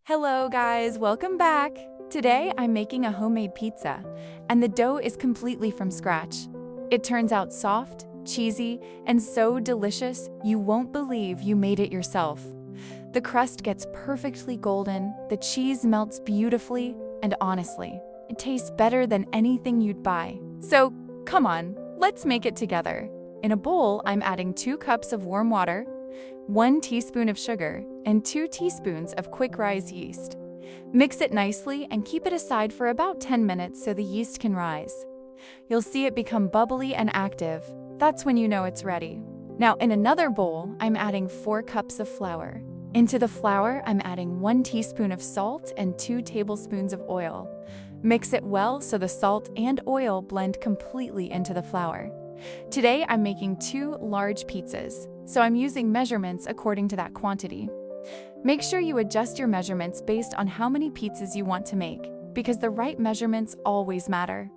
Hello guys, welcome back! Today I'm making a homemade pizza, and the dough is completely from scratch. It turns out soft, cheesy, and so delicious you won't believe you made it yourself. The crust gets perfectly golden, the cheese melts beautifully, and honestly, it tastes better than anything you'd buy. So come on, let's make it together. In a bowl, I'm adding 2 cups of warm water, 1 teaspoon of sugar, and 2 teaspoons of quick rise yeast. Mix it nicely and keep it aside for about 10 minutes so the yeast can rise. You'll see it become bubbly and active. That's when you know it's ready. Now in another bowl, I'm adding 4 cups of flour. Into the flour, I'm adding 1 teaspoon of salt and 2 tablespoons of oil. Mix it well so the salt and oil blend completely into the flour. Today I'm making 2 large pizzas, so I'm using measurements according to that quantity. Make sure you adjust your measurements based on how many pizzas you want to make, because the right measurements always matter.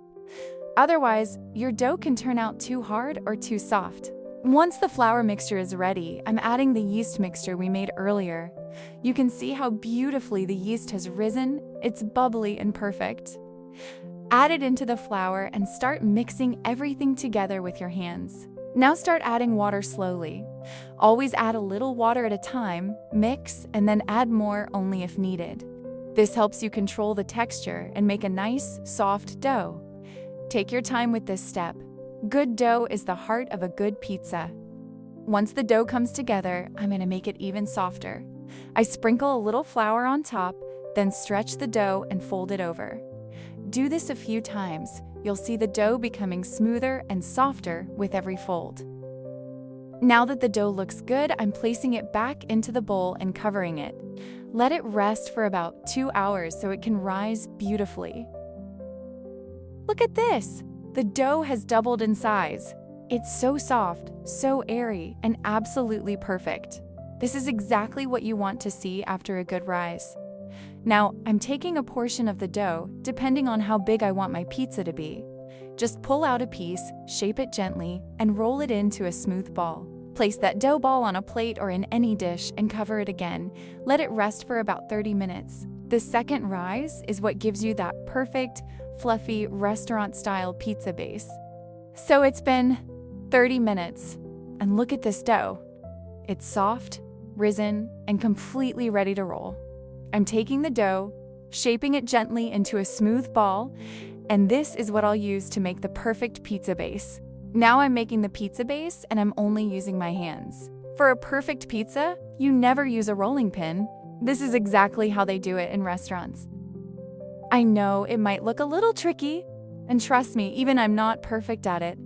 Otherwise, your dough can turn out too hard or too soft. Once the flour mixture is ready, I'm adding the yeast mixture we made earlier. You can see how beautifully the yeast has risen. It's bubbly and perfect. Add it into the flour and start mixing everything together with your hands. Now start adding water slowly. Always add a little water at a time, mix, and then add more only if needed. This helps you control the texture and make a nice, soft dough. Take your time with this step. Good dough is the heart of a good pizza. Once the dough comes together, I'm going to make it even softer. I sprinkle a little flour on top, then stretch the dough and fold it over. Do this a few times. You'll see the dough becoming smoother and softer with every fold. Now that the dough looks good, I'm placing it back into the bowl and covering it. Let it rest for about 2 hours so it can rise beautifully. Look at this! The dough has doubled in size. It's so soft, so airy, and absolutely perfect. This is exactly what you want to see after a good rise. Now, I'm taking a portion of the dough, depending on how big I want my pizza to be. Just pull out a piece, shape it gently, and roll it into a smooth ball. Place that dough ball on a plate or in any dish and cover it again. Let it rest for about 30 minutes. The second rise is what gives you that perfect, fluffy, restaurant-style pizza base. So it's been 30 minutes, and look at this dough. It's soft, risen, and completely ready to roll. I'm taking the dough, shaping it gently into a smooth ball, and this is what I'll use to make the perfect pizza base. Now I'm making the pizza base and I'm only using my hands. For a perfect pizza, you never use a rolling pin. This is exactly how they do it in restaurants. I know it might look a little tricky, and trust me, even I'm not perfect at it.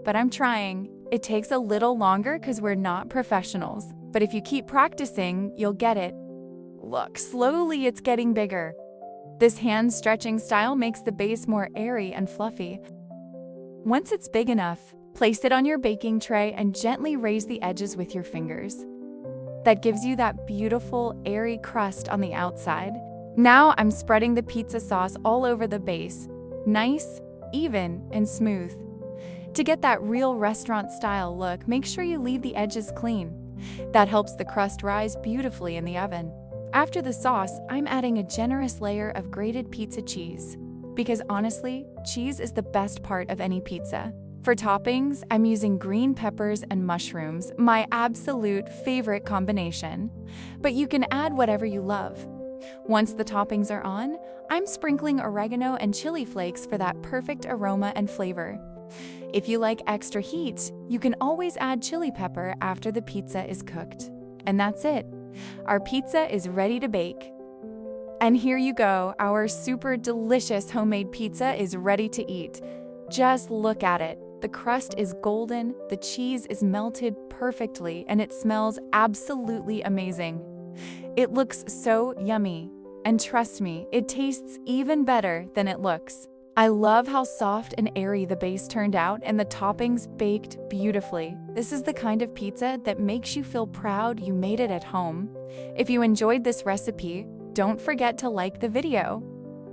But I'm trying. It takes a little longer because we're not professionals, but if you keep practicing, you'll get it. Look, slowly it's getting bigger. This hand-stretching style makes the base more airy and fluffy. Once it's big enough, place it on your baking tray and gently raise the edges with your fingers. That gives you that beautiful, airy crust on the outside. Now I'm spreading the pizza sauce all over the base, nice, even, and smooth. To get that real restaurant-style look, make sure you leave the edges clean. That helps the crust rise beautifully in the oven. After the sauce, I'm adding a generous layer of grated pizza cheese. Because honestly, cheese is the best part of any pizza. For toppings, I'm using green peppers and mushrooms, my absolute favorite combination. But you can add whatever you love. Once the toppings are on, I'm sprinkling oregano and chili flakes for that perfect aroma and flavor. If you like extra heat, you can always add chili pepper after the pizza is cooked. And that's it. Our pizza is ready to bake. And here you go, our super delicious homemade pizza is ready to eat. Just look at it. The crust is golden, the cheese is melted perfectly, and it smells absolutely amazing. It looks so yummy, and trust me, it tastes even better than it looks. I love how soft and airy the base turned out and the toppings baked beautifully. This is the kind of pizza that makes you feel proud you made it at home. If you enjoyed this recipe, don't forget to like the video,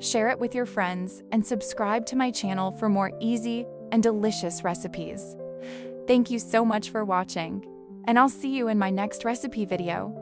share it with your friends, and subscribe to my channel for more easy and delicious recipes. Thank you so much for watching, and I'll see you in my next recipe video.